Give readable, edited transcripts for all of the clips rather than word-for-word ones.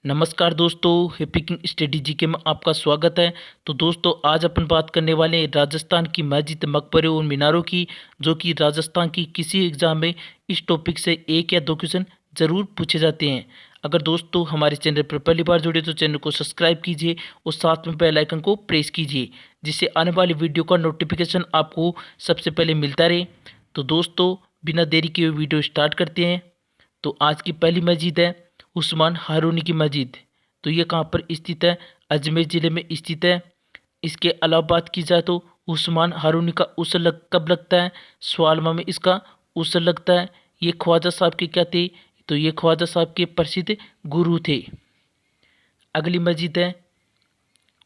नमस्कार दोस्तों, happy study GK में आपका स्वागत है। तो दोस्तों, आज अपन बात करने वाले हैं राजस्थान की मस्जिद, मकबरे और मीनारों की, जो कि राजस्थान की किसी एग्जाम में इस टॉपिक से एक या दो क्वेश्चन ज़रूर पूछे जाते हैं। अगर दोस्तों हमारे चैनल पर पहली बार जुड़े तो चैनल को सब्सक्राइब कीजिए और साथ में बेल आइकन को प्रेस कीजिए, जिससे आने वाली वीडियो का नोटिफिकेशन आपको सबसे पहले मिलता रहे। तो दोस्तों, बिना देरी के वीडियो स्टार्ट करते हैं। तो आज की पहली मस्जिद है उस्मान हारूनी की मस्जिद। तो ये कहाँ पर स्थित है? अजमेर ज़िले में स्थित है। इसके अलावा बात की जाए तो उस्मान हारूनी का उसल कब लगता है? सवालमा में इसका उसल लगता है। ये ख्वाजा साहब के क्या थे? तो ये ख्वाजा साहब के प्रसिद्ध गुरु थे। अगली मस्जिद है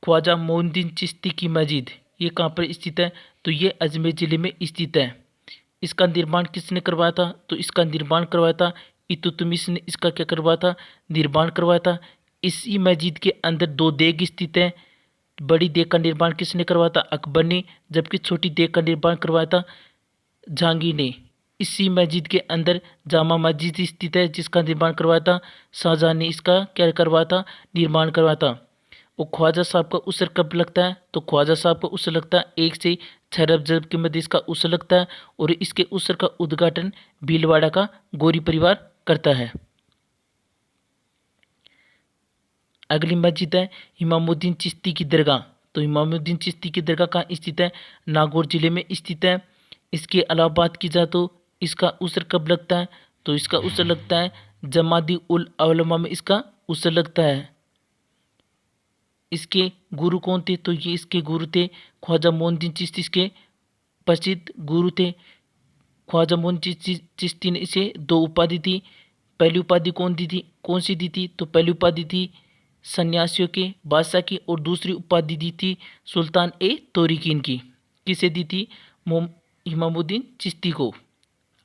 ख्वाजा मोइनुद्दीन चिश्ती की मस्जिद। ये कहाँ पर स्थित है? तो ये अजमेर ज़िले में स्थित है। इसका निर्माण किसने करवाया था? तो इसका निर्माण करवाया था इल्तुतमिश ने। इसका क्या करवाया था? निर्माण करवाया था। इसी मस्जिद के अंदर दो देग स्थित हैं। बड़ी देग का निर्माण किसने करवाया था? अकबर ने। जबकि छोटी देग का निर्माण करवाया था जहांगीर ने। इसी मस्जिद के अंदर जामा मस्जिद स्थित है, जिसका निर्माण करवाया था शाहजहां ने। इसका क्या करवाया था? निर्माण करवाया था। और ख्वाजा साहब का उसर कब लगता है? तो ख्वाजा साहब का उसर लगता है 1 से 6 अरब जब के मध्य इसका उसर लगता है। और इसके उसर का उद्घाटन भीलवाड़ा का गौरी परिवार करता है। अगली मस्जिद है इमामुद्दीन चिश्ती की दरगाह। तो इमामुद्दीन चिश्ती की दरगाह कहाँ स्थित है? नागौर जिले में स्थित है। इसके अलावा बात की जाए तो इसका उसर कब लगता है? तो इसका उसर लगता है जमादी उल उलमा में इसका उसर लगता है। इसके गुरु कौन थे? तो ये इसके गुरु थे ख्वाजा मोइनुद्दीन चिश्ती। इसके प्रसिद्ध गुरु थे। ख्वाजा मोइनुद्दीन चिश्ती ने इसे दो उपाधि दी। पहली उपाधि कौन सी दी थी? तो पहली उपाधि थी सन्यासियों के बादशाह की, और दूसरी उपाधि दी थी सुल्तान ए तोरिकीन की। किसे दी थी? इमामुद्दीन चिश्ती को।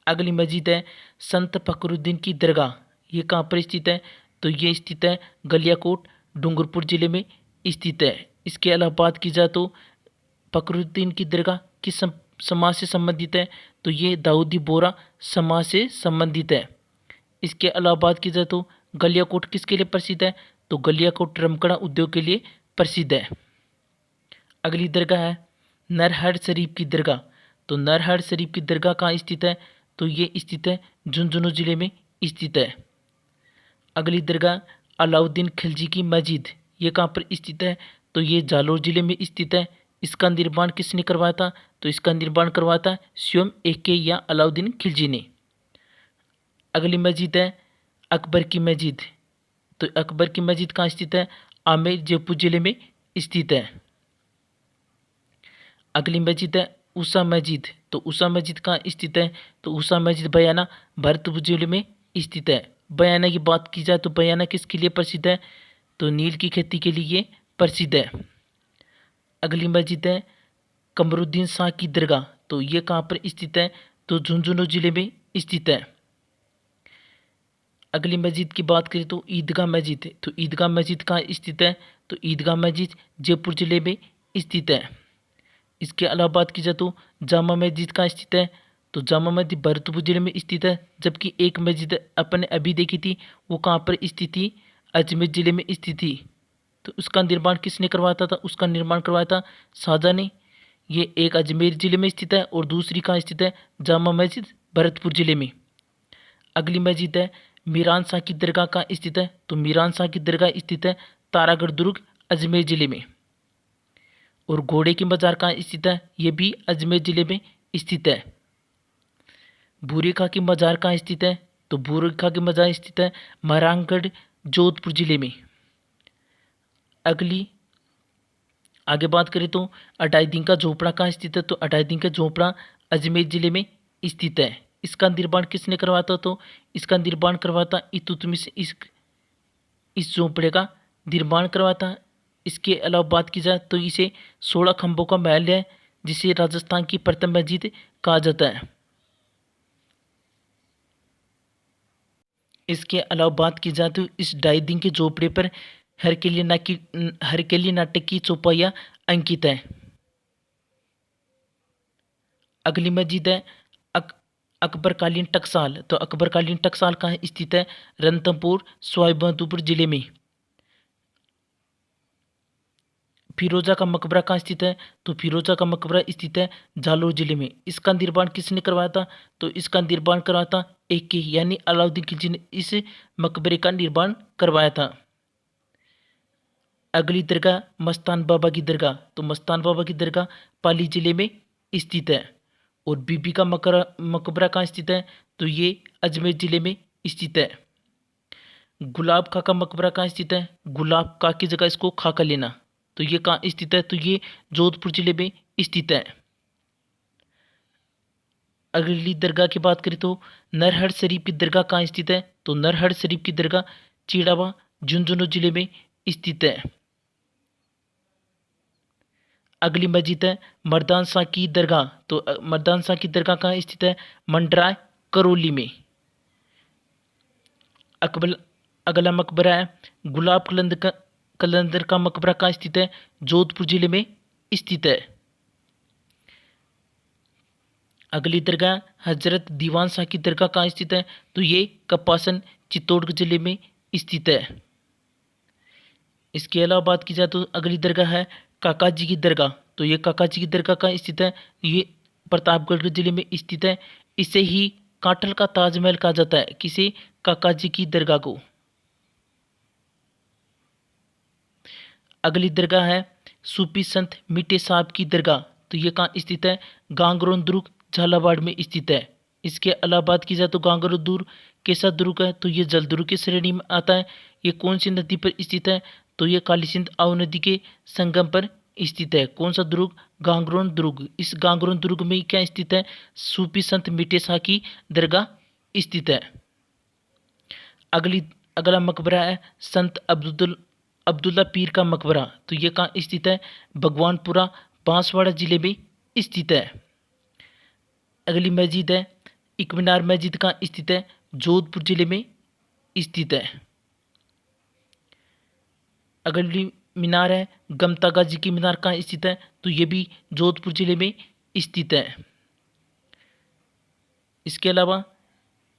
अगली मस्जिद है संत फखरुद्दीन की दरगाह। ये कहाँ पर स्थित है? तो ये स्थित है गलियाकोट, डूंगरपुर जिले में स्थित है। इसके अलावा बात की जाए तो फखरुद्दीन की दरगाह किस समाज से संबंधित है? तो ये दाऊदी बोरा समाज से संबंधित है। इसके अलावा बात की जाए तो गलियाकोट किसके लिए प्रसिद्ध है? तो गलियाकोट रमकड़ा उद्योग के लिए प्रसिद्ध है। अगली दरगाह है नरहर शरीफ की दरगाह। तो नरहर शरीफ की दरगाह कहाँ स्थित है? तो ये स्थित है झुंझुनू जिले में स्थित है। अगली दरगाह अलाउद्दीन खिलजी की मस्जिद। ये कहाँ पर स्थित है? तो ये जालौर जिले में स्थित है। इसका निर्माण किसने करवाया था? तो इसका निर्माण करवाया था स्वयं AK या अलाउद्दीन खिलजी ने। अगली मस्जिद है अकबर की मस्जिद। तो अकबर की मस्जिद कहाँ स्थित है? आमेर, जयपुर जिले में स्थित है। अगली मस्जिद है उषा मस्जिद। तो उषा मस्जिद कहाँ स्थित है? तो उषा मस्जिद बयाना, भरतपुर जिले में स्थित है। बयाना की बात की जाए तो बयाना किसके लिए प्रसिद्ध है? तो नील की खेती के लिए प्रसिद्ध है। अगली मस्जिद है कमरुद्दीन शाह की दरगाह। तो ये कहाँ पर स्थित है? तो झुंझुनू जिले में स्थित है। अगली मस्जिद की बात करें तो ईदगाह मस्जिद। तो ईदगाह मस्जिद कहाँ स्थित है? तो ईदगाह मस्जिद जयपुर जिले में स्थित है। इसके अलावा बात की जाए तो जामा मस्जिद कहाँ स्थित है? तो जामा मस्जिद भरतपुर जिले में स्थित है। जबकि एक मस्जिद अपन ने अभी देखी थी, वो कहाँ पर स्थित थी? अजमेर जिले में स्थित थी। तो उसका निर्माण किसने करवाया था? उसका निर्माण करवाया था शाहजहां ने। ये एक अजमेर जिले में स्थित है और दूसरी कहाँ स्थित है? जामा मस्जिद भरतपुर जिले में। अगली मस्जिद है मीरान शाह की दरगाह कहाँ स्थित है? तो मीरान शाह की दरगाह स्थित है तारागढ़ दुर्ग, अजमेर जिले में। और घोड़े की मज़ार कहाँ स्थित है? ये भी अजमेर जिले में स्थित है। भूरे खां की मज़ार कहाँ स्थित है? तो भूरे खां की मज़ार स्थित है महरांगढ़, जोधपुर जिले में। अगली आगे बात करें तो अटाईदीन का झोपड़ा कहाँ स्थित है? तो अटाईदीन का झोपड़ा अजमेर जिले में स्थित है। इसका निर्माण किसने करवाया था? तो इसका निर्माण करवाया था इल्तुतमिश। इस झोंपड़े का निर्माण करवाया था। इसके अलावा बात की जाए तो इसे 16 खंभों का महल है, जिसे राजस्थान की प्रथम मस्जिद कहा जाता है। इसके अलावा बात की जाए तो इस डाईदीन के झोपड़े पर हरकेली नाटक की चौपाइयाँ अंकित है। अगली मस्जिद है अकबरकालीन टकसाल। तो अकबरकालीन टकसाल कहाँ स्थित है? रणथंभौर, सवाईमाधोपुर जिले में। फिरोजा का मकबरा कहाँ स्थित है? तो फिरोजा का मकबरा स्थित है जालोर जिले में। इसका निर्माण किसने करवाया था? तो इसका निर्माण करवाया था AK यानी अलाउद्दीन खिलजी ने इस मकबरे का निर्माण करवाया था। अगली दरगाह मस्तान बाबा की दरगाह। तो मस्तान बाबा की दरगाह पाली जिले में स्थित है। और बीबी का मकबरा कहाँ स्थित है? तो ये अजमेर जिले में स्थित है। गुलाब खां का मकबरा कहाँ स्थित है? गुलाब खां की जगह इसको खाका लेना। तो ये कहाँ स्थित है? तो ये जोधपुर जिले में स्थित है। अगली दरगाह की बात करें तो नरहर शरीफ की दरगाह कहाँ स्थित है? तो नरहर शरीफ की दरगाह चिड़ावा झुंझुनू जिले में स्थित है। अगली मस्जिद है मर्दान शाह की दरगाह। तो मर्दान शाह की दरगाह कहाँ स्थित है? मंडराय करौली में। अकबल अगला मकबरा है गुलाब कलंदर का मकबरा कहाँ स्थित है? जोधपुर जिले में स्थित है। अगली दरगाह हजरत दीवान शाह की दरगाह कहाँ स्थित है? तो ये कपासन चित्तौड़गढ़ जिले में स्थित है। इसके अलावा बात की जाए तो अगली दरगाह है काका जी की दरगाह। तो ये काका जी की दरगाह कहाँ स्थित है? ये प्रतापगढ़ जिले में स्थित है। इसे ही काटल का ताजमहल कहा जाता है। किसे? काका जी की दरगाह को। अगली दरगाह है सूफी संत मीठे साहब की दरगाह। तो ये कहाँ स्थित है? गांगरोन दुर्ग झालावाड़ में स्थित है। इसके अलावा बात की जाए तो गांगरोन दुर्ग कैसा दुर्ग है? तो ये जल दुर्ग की श्रेणी में आता है। ये कौन सी नदी पर स्थित है? तो ये काली सिंध आओ नदी के संगम पर स्थित है। कौन सा दुर्ग? गांगरोन दुर्ग। इस गांगरोन दुर्ग में क्या स्थित है? सूफी संत मीठे शाह की दरगाह स्थित है। अगला मकबरा है संत अब्दुल्ला पीर का मकबरा। तो ये कहाँ स्थित है? भगवानपुरा बांसवाड़ा जिले में स्थित है। अगली मस्जिद है इकमीनार मस्जिद कहाँ स्थित है? जोधपुर जिले में स्थित है। अगली मीनार है गमता गाजी की मीनार कहाँ स्थित है? तो ये भी जोधपुर जिले में स्थित है। इसके अलावा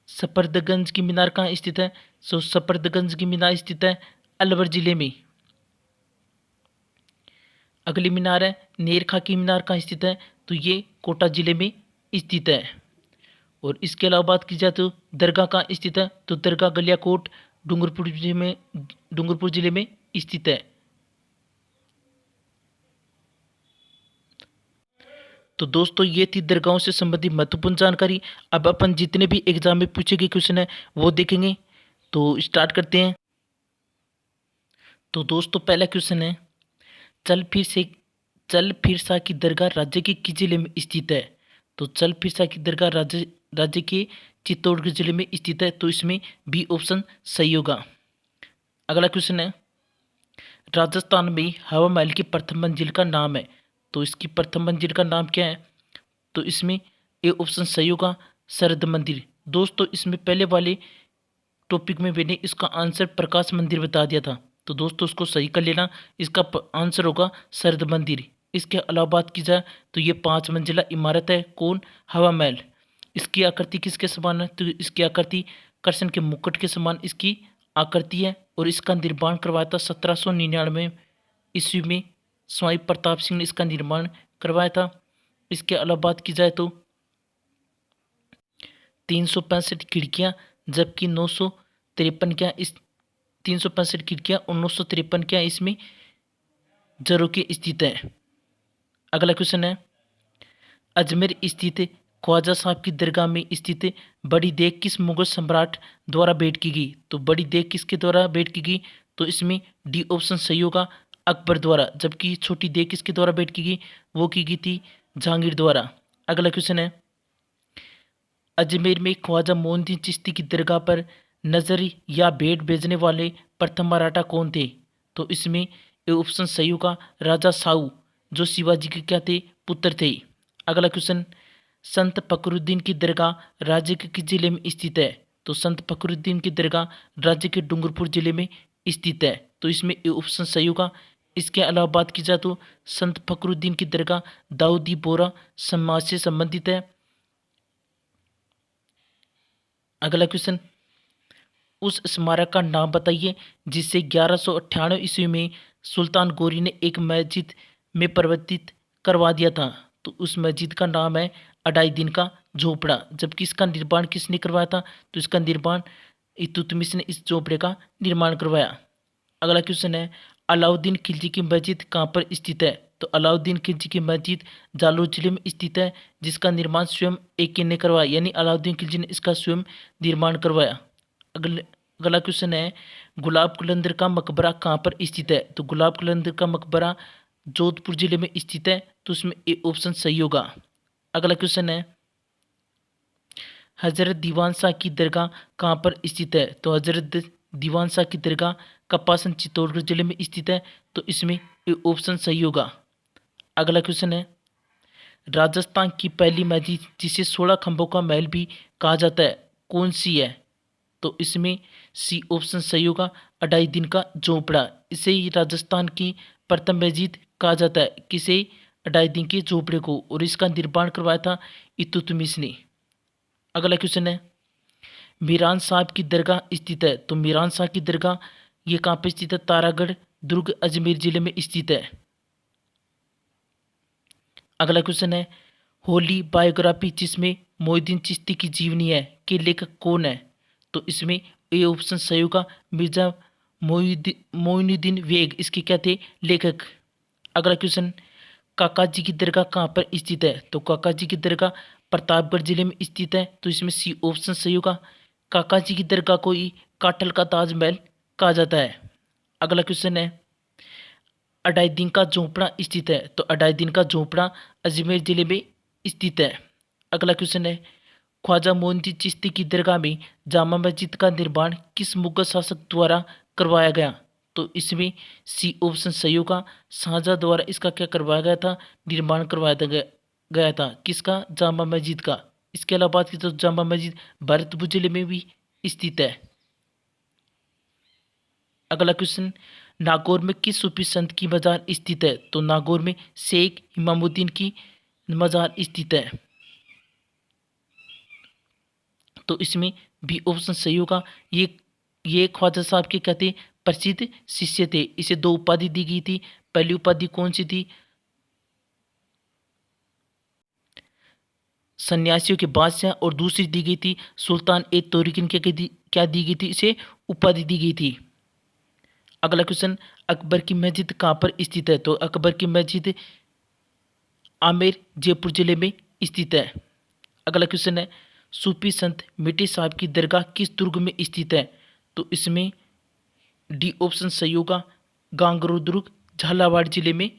सफदरगंज की मीनार कहाँ स्थित है? सो सफदरगंज की मीनार स्थित है अलवर जिले में। अगली मीनार है नेरखा की मीनार कहाँ स्थित है? तो ये कोटा जिले में स्थित है। और इसके अलावा बात की जाए तो दरगाह कहाँ स्थित है? तो दरगाह गलियाकोट डूंगरपुर जिले में स्थित है। तो दोस्तों ये थी दरगाहों से संबंधित महत्वपूर्ण जानकारी। अब अपन जितने भी एग्जाम में पूछे गए क्वेश्चन है वो देखेंगे। तो स्टार्ट करते हैं। तो दोस्तों पहला क्वेश्चन है चल फिर सा की दरगाह राज्य के किस जिले में स्थित है? तो चल फिर सा की दरगाह राज्य के चित्तौड़गढ़ जिले में स्थित है। तो इसमें बी ऑप्शन सही होगा। अगला क्वेश्चन है राजस्थान में हवा महल की प्रथम मंजिल का नाम है। तो इसकी प्रथम मंजिल का नाम क्या है? तो इसमें ए ऑप्शन सही होगा शरद मंदिर। दोस्तों इसमें पहले वाले टॉपिक में मैंने इसका आंसर प्रकाश मंदिर बता दिया था। तो दोस्तों उसको सही कर लेना। इसका आंसर होगा शरद मंदिर। इसके अलावा बात की जाए तो ये 5 मंजिला इमारत है। कौन? हवा महल। इसकी आकृति किसके समान है? तो इसकी आकृति कृष्ण के मुकुट के समान इसकी आकृति है। और इसका निर्माण करवाया था 1799 ईस्वी में स्वामी प्रताप सिंह ने इसका निर्माण करवाया था। इसके अलावा बात की जाए तो 365 खिड़कियाँ जबकि 953 क्या इस 365 खिड़कियाँ और 953 क्या इसमें झरोखे स्थित हैं। अगला क्वेश्चन है अजमेर स्थित ख्वाजा साहब की दरगाह में स्थित बड़ी देग किस मुगल सम्राट द्वारा भेंट की गई? तो बड़ी देग किसके द्वारा भेंट की गई? तो इसमें डी ऑप्शन सही होगा अकबर द्वारा। जबकि छोटी देग किसके द्वारा भेंट की गई? वो की गई थी जहांगीर द्वारा। अगला क्वेश्चन है अजमेर में ख्वाजा मोइनुद्दीन चिश्ती की दरगाह पर नजर या भेंट भेजने वाले प्रथम मराठा कौन थे? तो इसमें ये ऑप्शन सही होगा राजा साहू जो शिवाजी के क्या थे? पुत्र थे। अगला क्वेश्चन संत फखरुद्दीन की दरगाह राज्य के किस जिले में स्थित है? तो संत फखरुद्दीन की दरगाह राज्य के डूंगरपुर जिले में स्थित है। तो इसमें ये ऑप्शन सही होगा। इसके अलावा बात की जाए तो संत फखरुद्दीन की दरगाह दाऊदी बोहरा समाज से संबंधित है। अगला क्वेश्चन उस स्मारक का नाम बताइए जिसे 1198 ईस्वी में सुल्तान गौरी ने एक मस्जिद में परिवर्तित करवा दिया था। तो उस मस्जिद का नाम है अढ़ाई दिन का झोपड़ा। जबकि इसका निर्माण किसने करवाया था? तो इसका निर्माण इल्तुतमिश ने इस झोपड़े का निर्माण करवाया। अगला क्वेश्चन है, अलाउद्दीन खिलजी की मस्जिद कहाँ पर स्थित है? तो अलाउद्दीन खिलजी की मस्जिद जालोर जिले में स्थित है, जिसका निर्माण स्वयं एक ने करवाया, यानी अलाउद्दीन खिलजी ने इसका स्वयं निर्माण करवाया। अगला क्वेश्चन है, गुलाब कलंदर का मकबरा कहाँ पर स्थित है? तो गुलाब कलंदर का मकबरा जोधपुर जिले में स्थित है। तो उसमें ए ऑप्शन सही होगा। अगला क्वेश्चन है, हजरत दीवान शाह की दरगाह कहाँ पर स्थित है? तो हजरत दीवान शाह की दरगाह कपासन चित्तौड़गढ़ जिले में स्थित है। तो इसमें ए ऑप्शन सही होगा। अगला क्वेश्चन है, राजस्थान की पहली मस्जिद जिसे 16 खंभों का महल भी कहा जाता है, कौन सी है? तो इसमें सी ऑप्शन सही होगा, अढ़ाई दिन का झोपड़ा। इसे ही राजस्थान की प्रथम मस्जिद कहा जाता है। किसे? अढ़ाई दिन के झोपड़े को। और इसका निर्माण करवाया था इल्तुतमिश ने। अगला क्वेश्चन है, मीरान साहब की दरगाह स्थित है। तो मीरान साहब की दरगाह ये कहाँ पर स्थित है? तारागढ़ दुर्ग अजमेर जिले में स्थित है। अगला क्वेश्चन है, होली बायोग्राफी जिसमें मोइनुद्दीन चिश्ती की जीवनी है के लेखक कौन है? तो इसमें ए ऑप्शन सही होगा, मिर्जा मोइनुद्दीन वेग इसके क्या थे? लेखक। अगला क्वेश्चन, काका जी की दरगाह कहाँ पर स्थित है? तो काका जी की दरगाह प्रतापगढ़ जिले में स्थित है। तो इसमें सी ऑप्शन सही होगा, काका जी की दरगाह को ही काठल का ताजमहल कहा जाता है। अगला क्वेश्चन है, अढ़ाई दिन का झोपड़ा स्थित है। तो अढ़ाई दिन का झोपड़ा अजमेर जिले में स्थित है। अगला क्वेश्चन है, ख्वाजा मोइनुद्दीन चिश्ती की दरगाह में जामा मस्जिद का निर्माण किस मुगल शासक द्वारा करवाया गया? तो इसमें सी ऑप्शन सही होगा, शाहजहां द्वारा इसका क्या करवाया गया था? निर्माण करवाया गया था। किसका? जामा मस्जिद का। इसके अलावा बात की तो जामा मस्जिद भरतपुर जिले में भी स्थित है। अगला क्वेश्चन, नागौर में किस सूफी संत की मजार स्थित है? तो नागौर में शेख इमामुद्दीन की मजार स्थित है। तो इसमें बी ऑप्शन सही होगा। ये ख्वाजा साहब के कहते प्रसिद्ध शिष्य थे। इसे 2 उपाधि दी गई थी। पहली उपाधि कौन सी थी? सन्यासियों के बादशाह। और दूसरी दी गई थी सुल्तान ए तोरिकिन के क्या दी गई थी? इसे उपाधि दी गई थी। अगला क्वेश्चन, अकबर की मस्जिद कहाँ पर स्थित है? तो अकबर की मस्जिद आमेर जयपुर जिले में स्थित है। अगला क्वेश्चन है, सूफी संत मिठी साहब की दरगाह किस दुर्ग में स्थित है? तो इसमें डी ऑप्शन सही होगा, गांगरू दुर्ग झालावाड़ जिले में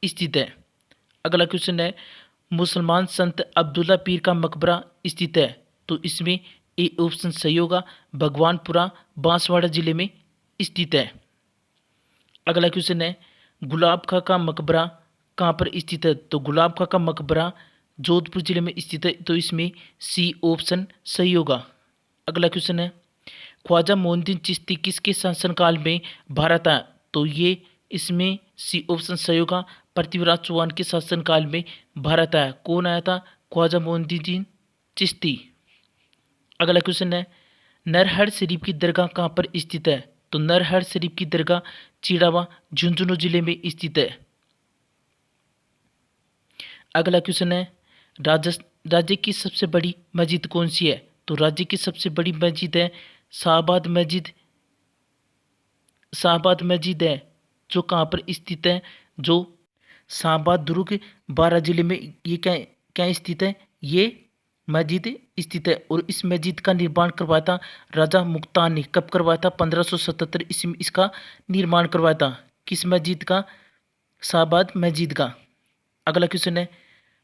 स्थित है। अगला क्वेश्चन है, मुसलमान संत अब्दुल्ला पीर का मकबरा स्थित है। तो इसमें ए ऑप्शन सही होगा, भगवानपुरा बांसवाड़ा जिले में स्थित है। अगला क्वेश्चन है, गुलाब खां का मकबरा कहाँ पर स्थित है? तो गुलाब खां का मकबरा जोधपुर जिले में स्थित है। तो इसमें सी ऑप्शन सही होगा। अगला क्वेश्चन है, ख्वाजा मोइनुद्दीन चिश्ती किसके शासनकाल में भारत आया? तो ये इसमें सी ऑप्शन सही होगा, पृथ्वीराज चौहान के शासनकाल में भारत आया। कौन आया था? ख्वाजा मोइनुद्दीन चिश्ती। अगला क्वेश्चन है, नरहर शरीफ की दरगाह कहाँ पर स्थित है? तो नरहर शरीफ की दरगाह चिड़ावा झुंझुनू जिले में स्थित है। अगला क्वेश्चन है, राज्य की सबसे बड़ी मस्जिद कौन सी है? तो राज्य की सबसे बड़ी मस्जिद है शाहबाद मस्जिद है, जो कहाँ पर स्थित है? जो शाहबाद दुर्ग बारा जिले में ये क्या स्थित है? ये मस्जिद स्थित है। और इस मस्जिद का निर्माण करवाया था राजा मुक्तान ने। कब करवाया था? 1577 ईस्वी में इसका निर्माण करवाया था। किस मस्जिद का? शाहबाद मस्जिद का। अगला क्वेश्चन है,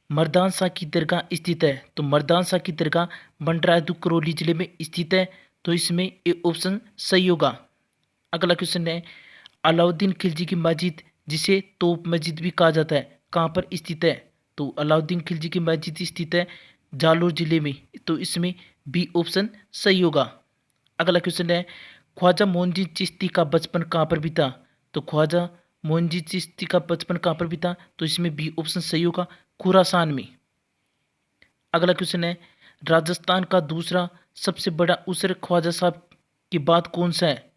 मर्दान शाह की दरगाह स्थित है। तो मर्दान शाह की दरगाह बंडरायदू करौली जिले में स्थित है। तो इसमें ए ऑप्शन सही होगा। अगला क्वेश्चन है, अलाउद्दीन खिलजी की मस्जिद जिसे तोप मस्जिद भी कहा जाता है, कहाँ पर स्थित है? तो अलाउद्दीन खिलजी की मस्जिद स्थित है जालोर जिले में। तो इसमें बी ऑप्शन सही होगा। अगला क्वेश्चन है, ख्वाजा मोइनुद्दीन चिश्ती का बचपन कहाँ पर बीता? तो ख्वाजा मोइनुद्दीन चिश्ती का बचपन कहाँ पर बीता? तो इसमें बी ऑप्शन सही होगा, खुरासान में। अगला क्वेश्चन है, राजस्थान का दूसरा सबसे बड़ा उसर ख्वाजा साहब के बाद कौन सा है?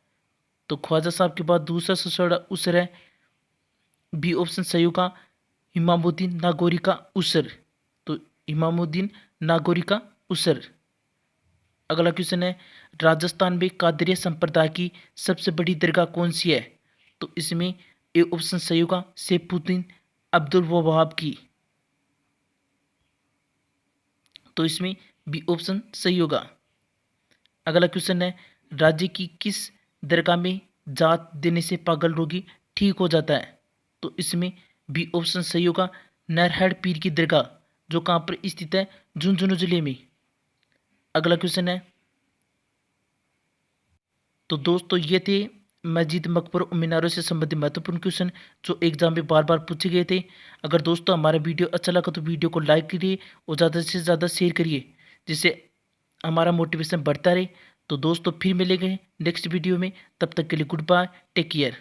तो ख्वाजा साहब के बाद दूसरा सबसे बड़ा उसर है बी ऑप्शन सही होगा इमामुद्दीन नागौरी का उसर। तो इमामुद्दीन नागौरी का उसर। अगला क्वेश्चन है राजस्थान में कादरिया संप्रदाय की सबसे बड़ी दरगाह कौन सी है? तो इसमें ए ऑप्शन सही होगा सैफुद्दीन अब्दुल वहाब की। तो इसमें बी ऑप्शन सही होगा। अगला क्वेश्चन है राज्य की किस दरगाह में जात देने से पागल रोगी ठीक हो जाता है? तो इसमें बी ऑप्शन सही होगा नरहड़ पीर की दरगाह, जो कहाँ पर स्थित है? झुंझुनू जिले में। अगला क्वेश्चन है, तो दोस्तों ये थे मस्जिद मकबर और मीनारों से संबंधित महत्वपूर्ण क्वेश्चन जो एग्जाम में बार बार पूछे गए थे। अगर दोस्तों हमारा वीडियो अच्छा लगा तो वीडियो को लाइक करिए और ज़्यादा से ज़्यादा शेयर करिए, जिससे हमारा मोटिवेशन बढ़ता रहे। तो दोस्तों फिर मिलेंगे नेक्स्ट वीडियो में, तब तक के लिए गुड बाय, टेक केयर।